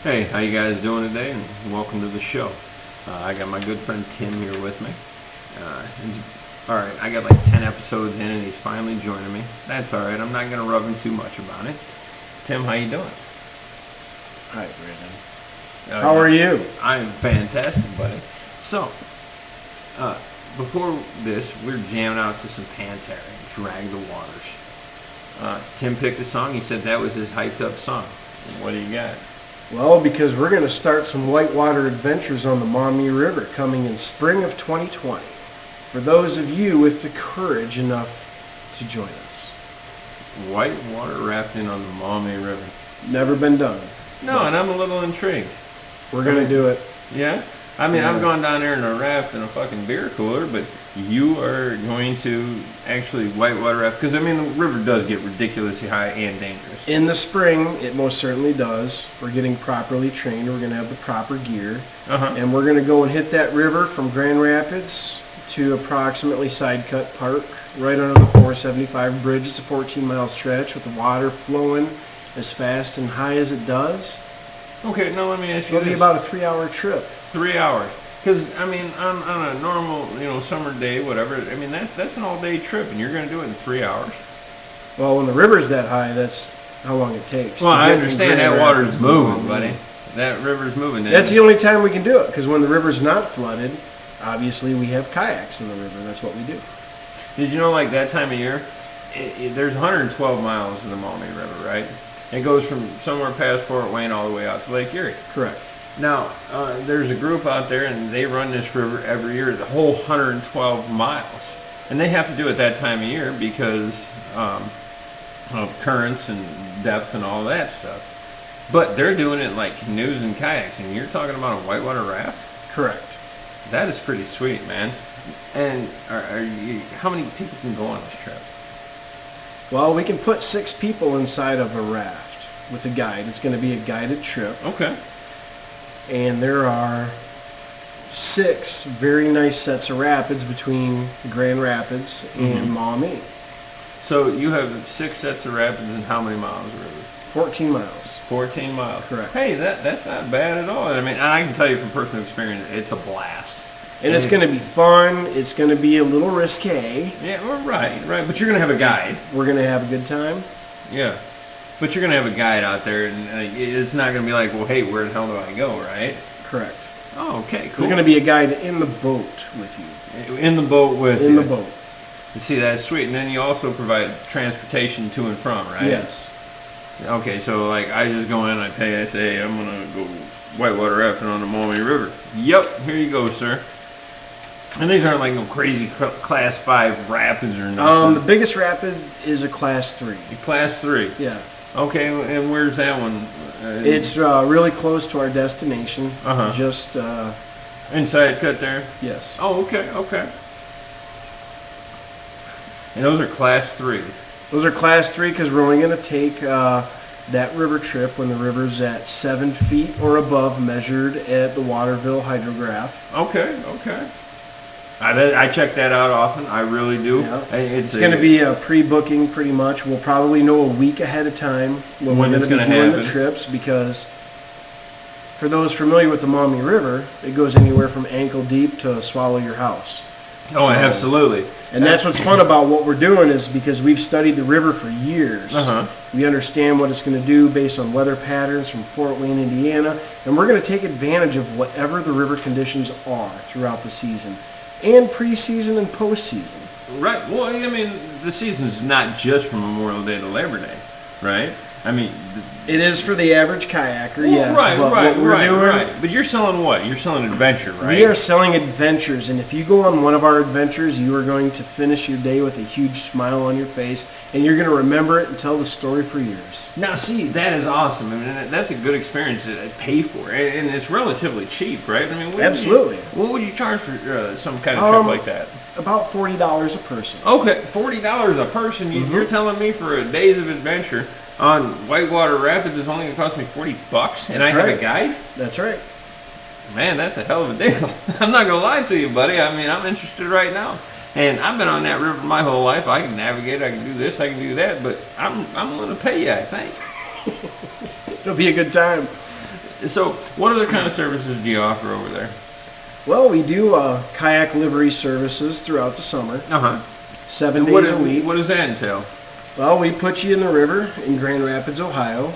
Hey, how you guys doing today? And welcome to the show. I got my good friend Tim here with me. All right, I got like 10 episodes in, and he's finally joining me. That's all right. I'm not gonna rub him too much about it. Tim, how you doing? Hi, Brandon. How are you? I'm fantastic, buddy. So, before this, we were jamming out to some Pantera, Drag the Waters. Tim picked the song. He said that was his hyped up song. What do you got? Well, because we're going to start some whitewater adventures on the Maumee River coming in spring of 2020. For those of you with the courage enough to join us. Whitewater rafting on the Maumee River. Never been done. No, and I'm a little intrigued. We're going to do it. Yeah? I mean, I've gone down there in a raft in a fucking beer cooler, but you are going to actually whitewater raft, because, I mean, the river does get ridiculously high and dangerous. In the spring, it most certainly does. We're getting properly trained. We're going to have the proper gear. And we're going to go and hit that river from Grand Rapids to approximately Sidecut Park, right under the 475 bridge. It's a 14-mile stretch with the water flowing as fast and high as it does. Okay, now let me ask you It'll be about a 3-hour trip. 3 hours. Because, I mean, on a normal, summer day, whatever, I mean, that's an all-day trip, and you're going to do it in 3 hours? Well, when the river's that high, that's how long it takes. Well, I understand that water's moving, buddy. That river's moving. That's the only time we can do it, because when the river's not flooded, obviously we have kayaks in the river. That's what we do. Did you know, like, that time of year, there's 112 miles in the Maumee River, right? It goes from somewhere past Fort Wayne all the way out to Lake Erie. Correct. Now, there's a group out there, and they run this river every year, the whole 112 miles. And they have to do it that time of year because of currents and depth and all that stuff. But they're doing it like canoes and kayaks, and you're talking about a whitewater raft? Correct. That is pretty sweet, man. And how many people can go on this trip? Well, we can put 6 people inside of a raft with a guide. It's going to be a guided trip. Okay. And there are 6 very nice sets of rapids between Grand Rapids and Maumee. So you have 6 sets of rapids, and how many miles of river? 14 miles. 14 miles. Correct. Hey, that's not bad at all. I mean, I can tell you from personal experience, it's a blast. And it's going to be fun. It's going to be a little risque. Yeah, well, right. But you're going to have a guide. We're going to have a good time. Yeah. But you're going to have a guide out there, and it's not going to be like, well, hey, where the hell do I go, right? Correct. Oh, okay, cool. There's going to be a guide in the boat with you. In the boat with you. In the boat. You see, that's sweet. And then you also provide transportation to and from, right? Yes. Okay, so like I just go in, I pay, I say, I'm going to go whitewater rafting on the Maumee River. Yep, here you go, sir. And these aren't like no crazy class 5 rapids or nothing. The biggest rapid is a class 3. Class 3? Yeah. Okay, and where's that one? It's really close to our destination. Just inside cut there? Yes. Oh, okay. And those are class 3? Those are class 3 because we're only going to take that river trip when the river's at 7 feet or above, measured at the Waterville hydrograph. Okay. I check that out often. I really do. Yeah. It's going to be a pre-booking pretty much. We'll probably know a week ahead of time when we're going to be doing the trips, because for those familiar with the Maumee River, it goes anywhere from ankle deep to swallow your house. Oh, absolutely. And that's what's fun about what we're doing, is because we've studied the river for years. We understand what it's going to do based on weather patterns from Fort Wayne, Indiana, and we're going to take advantage of whatever the river conditions are throughout the season, and preseason and postseason. Right. Well, I mean, the season's not just from Memorial Day to Labor Day, right? I mean, it is for the average kayaker, yes. Right. But you're selling what? You're selling adventure, right? We are selling adventures, and if you go on one of our adventures, you are going to finish your day with a huge smile on your face, and you're going to remember it and tell the story for years. Now, see, that is awesome. I mean, that's a good experience to pay for, and it's relatively cheap, right? I mean, absolutely. What would you charge for some kind of trip like that? About $40 a person. Okay, $40 a person. You're telling me for a days of adventure on Whitewater Rapids is only going to cost me $40, and I have a guide? That's right. Man, that's a hell of a deal. I'm not going to lie to you, buddy. I mean, I'm interested right now. And I've been on that river my whole life. I can navigate. I can do this. I can do that. But I'm going to pay you, I think. It'll be a good time. So, what other kind of services do you offer over there? Well, we do kayak livery services throughout the summer. 7 days a week. What does that entail? Well, we put you in the river in Grand Rapids, Ohio,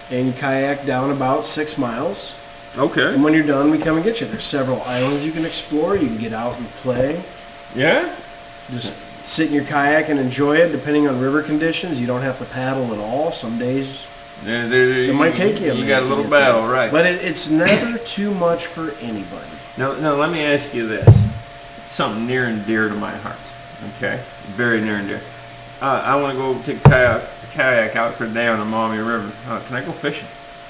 and you kayak down about 6 miles. Okay. And when you're done, we come and get you. There's several islands you can explore. You can get out and play. Yeah? Just sit in your kayak and enjoy it, depending on river conditions. You don't have to paddle at all. Some days it might take you a minute. You got a little battle, there. right. But it's never too much for anybody. Now, let me ask you this. Something near and dear to my heart. Okay? Very near and dear. I want to go take a kayak out for a day on the Maumee River. Can I go fishing?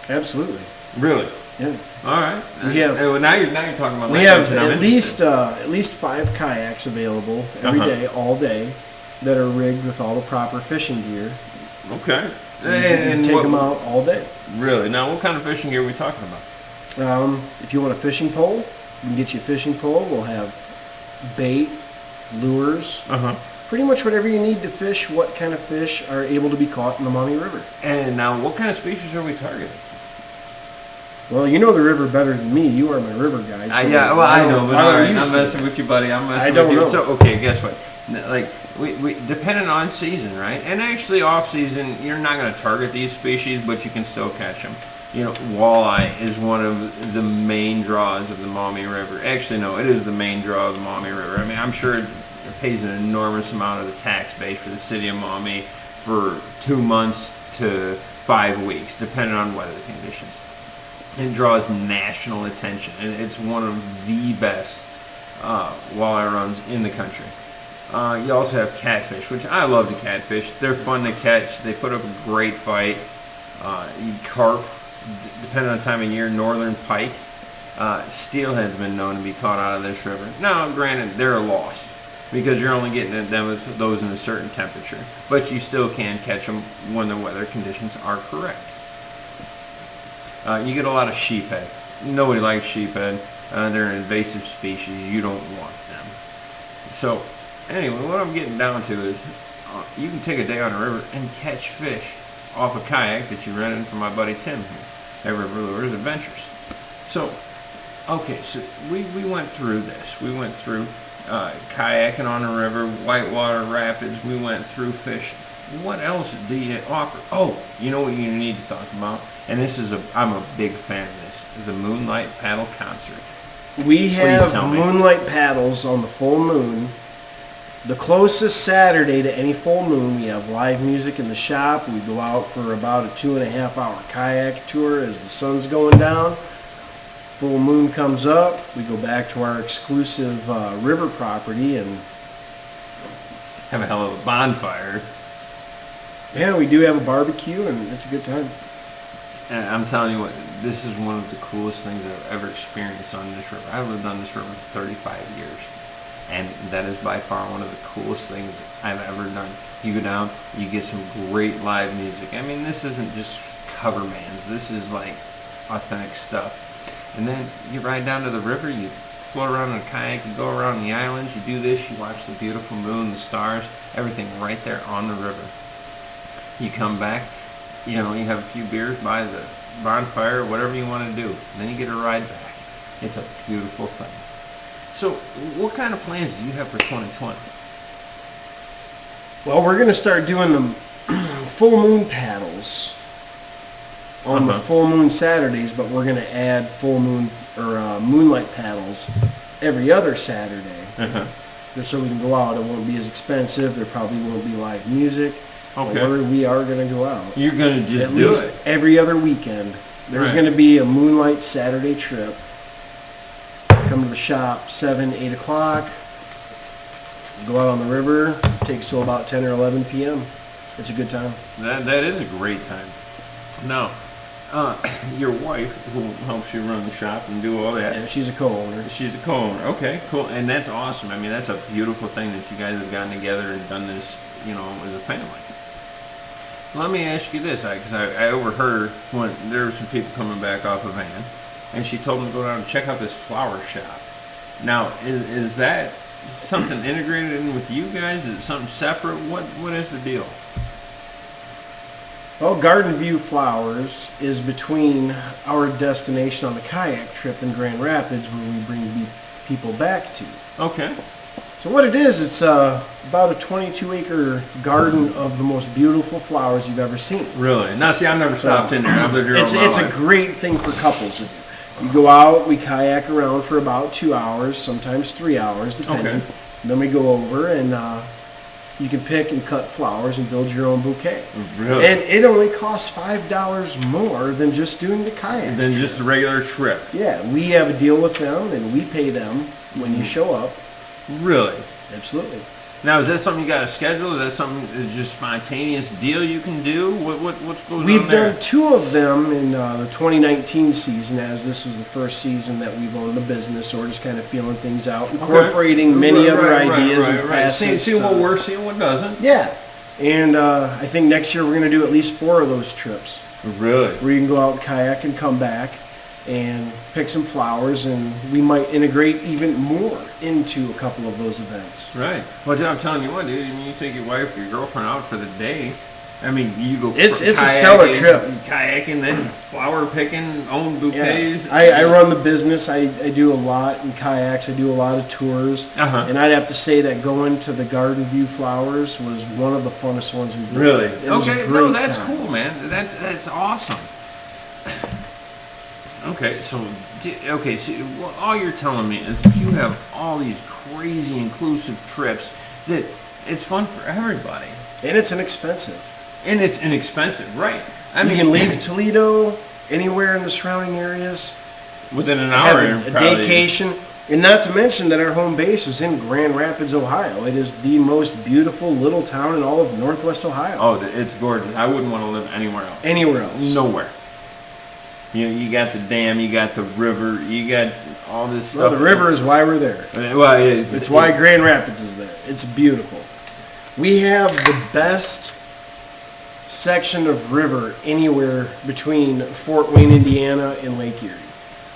Absolutely. Really? Yeah. All right. Well, now you're talking about. We have at least 5 kayaks available every day, all day, that are rigged with all the proper fishing gear. Okay. And take them out all day. Really? Now, what kind of fishing gear are we talking about? If you want a fishing pole, we can get you a fishing pole. We'll have bait, lures. Pretty much whatever you need to fish. What kind of fish are able to be caught in the Maumee River? And now, what kind of species are we targeting? Well, you know the river better than me. You are my river guide. So yeah, well, I know, but all right, I'm messing with you, buddy. I'm messing with you. Know. So, okay, guess what? Like, we depending on season, right? And actually, off season, you're not going to target these species, but you can still catch them. You know, walleye is one of the main draws of the Maumee River. Actually, no, it is the main draw of the Maumee River. I mean, I'm sure it pays an enormous amount of the tax base for the city of Maumee for 2 months to 5 weeks, depending on weather conditions. It draws national attention, and it's one of the best walleye runs in the country. You also have catfish, which I love the catfish. They're fun to catch. They put up a great fight. Carp, depending on the time of year, northern pike. Steelhead's been known to be caught out of this river. Now, granted, they're lost because you're only getting at them with those in a certain temperature, but you still can catch them when the weather conditions are correct. You get a lot of sheephead. Nobody likes sheephead. They're an invasive species. You don't want them. So, anyway, what I'm getting down to is you can take a day on a river and catch fish off a kayak that you rented from my buddy Tim here at River Lures Adventures. So, okay, so we went through this. We went through kayaking on the river, whitewater rapids. We went through fishing. What else do you offer? Oh, you know what you need to talk about? And I'm a big fan of this, the Moonlight Paddle Concert. We have moonlight paddles on the full moon. The closest Saturday to any full moon, we have live music in the shop. We go out for about a 2.5 hour kayak tour as the sun's going down. Full moon comes up. We go back to our exclusive river property and have a hell of a bonfire. Yeah, we do have a barbecue, and it's a good time. And I'm telling you what, this is one of the coolest things I've ever experienced on this river. I've lived on this river for 35 years, and that is by far one of the coolest things I've ever done. You go down, you get some great live music. I mean, this isn't just cover bands. This is like authentic stuff. And then you ride down to the river, you float around in a kayak, you go around the islands, you do this, you watch the beautiful moon, the stars, everything right there on the river. You come back, you know, you have a few beers by the bonfire, whatever you want to do. And then you get a ride back. It's a beautiful thing. So, what kind of plans do you have for 2020? Well, we're going to start doing the full moon paddles on the full moon Saturdays, but we're going to add full moon or moonlight paddles every other Saturday. Just so we can go out. It won't be as expensive. There probably won't be live music. Okay. We are going to go out. You're going to just at least every other weekend. There's going to be a moonlight Saturday trip. Come to the shop 7, 8 o'clock. Go out on the river. Takes till about 10 or 11 p.m. It's a good time. That is a great time. Now, your wife, who helps you run the shop and do all that. Yeah, she's a co-owner. She's a co-owner. Okay, cool. And that's awesome. I mean, that's a beautiful thing that you guys have gotten together and done this, you know, as a family. Let me ask you this, because I overheard when there were some people coming back off a van, and she told them to go down and check out this flower shop. Now, is that something integrated in with you guys? Is it something separate? What is the deal? Well, Garden View Flowers is between our destination on the kayak trip in Grand Rapids, where we bring people back to. Okay. So what it is, it's about a 22-acre garden of the most beautiful flowers you've ever seen. Really? Now, see, I've never stopped in there. I've lived here all my It's life. a great thing for couples to do. You go out, we kayak around for about 2 hours, sometimes 3 hours, depending. Okay. Then we go over and you can pick and cut flowers and build your own bouquet. Really? And it only costs $5 more than just doing the kayak. Than just a regular trip. Yeah, we have a deal with them, and we pay them when you show up. Really? Absolutely. Now, is that something you got to schedule? Is that something that's just spontaneous deal you can do? What's going We've on there? done 2 of them in the 2019 season, as this was the first season that we've owned the business, so we're just kind of feeling things out, incorporating many other ideas and facets. See what works, see what doesn't. Yeah. And I think next year we're going to do at least 4 of those trips. Really? Where you can go out, kayak, and come back and pick some flowers, and we might integrate even more into a couple of those events. Right. Well, I'm telling you what, dude. I mean, you take your wife, your girlfriend out for the day. I mean, you go. It's a stellar trip. Kayaking, then flower picking, own bouquets. Yeah. I run the business. I do a lot in kayaks. I do a lot of tours. And I'd have to say that going to the Garden View Flowers was one of the funnest ones we did. Really? It was a Okay. great No, that's time. cool, man. That's awesome. Okay, so all you're telling me is that you have all these crazy inclusive trips that it's fun for everybody. And it's inexpensive. And it's inexpensive, right? I You mean, can leave Toledo, anywhere in the surrounding areas, within an hour. have a probably. vacation. And not to mention that our home base is in Grand Rapids, Ohio. It is the most beautiful little town in all of Northwest Ohio. Oh, it's gorgeous. I wouldn't want to live anywhere else. Anywhere else. Nowhere. You got the dam, you got the river, you got all this Well, stuff. the river is why we're there. Well, It's why Grand Rapids is there. It's beautiful. We have the best section of river anywhere between Fort Wayne, Indiana, and Lake Erie.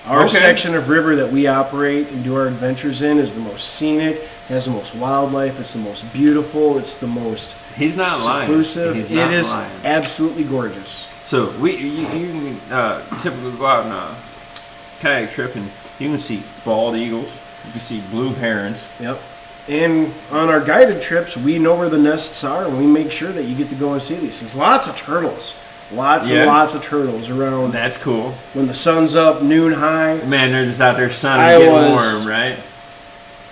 Our section of river that we operate and do our adventures in is the most scenic, has the most wildlife, it's the most beautiful, it's the most He's not seclusive. lying. He's not It is lying. absolutely gorgeous. So you can typically go out on a kayak trip and you can see bald eagles, you can see blue herons. Yep. And on our guided trips, we know where the nests are, and we make sure that you get to go and see these things. Lots of turtles. Lots and lots of turtles around. That's cool. When the sun's up, noon high. Man, they're just out there sunning, getting warm, right?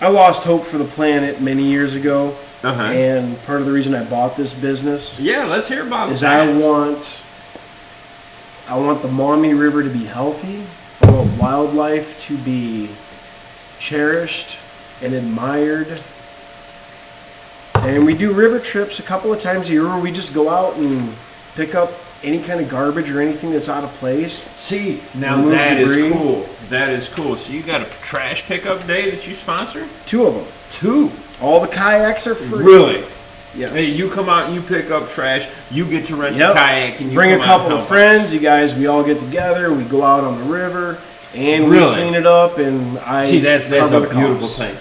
I lost hope for the planet many years ago. Uh-huh. And part of the reason I bought this business Yeah, let's hear about is that. I want the Maumee River to be healthy. I want wildlife to be cherished and admired. And we do river trips a couple of times a year where we just go out and pick up any kind of garbage or anything that's out of place. See, now Remove that is debris. cool. That is cool. So you got a trash pickup day that you sponsor? 2 of them. 2. All the kayaks are free. Really? Yes. Hey, you come out, you pick up trash, you get to rent a Yep. kayak, and you bring a come out couple and of help friends. You guys, we all get together. We go out on the river and we Really? clean it up. And I See, that's cover a the beautiful costs. thing.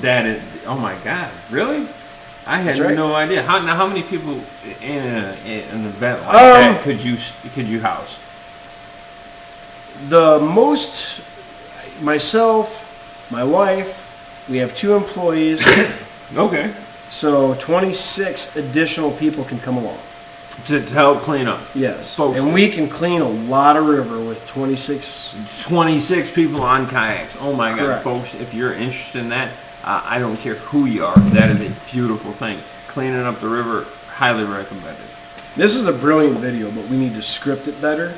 That is, oh my God, really? I had That's right. no idea. How many people in an event like that could you house? The most, myself, my wife, we have 2 employees, Okay. so 26 additional people can come along. To help clean up. Yes, Folks, and we can clean a lot of river with 26. 26 people on kayaks. Oh my God, Correct. folks! If you're interested in that, I don't care who you are. That is a beautiful thing. Cleaning up the river, highly recommended. This is a brilliant video, but we need to script it better.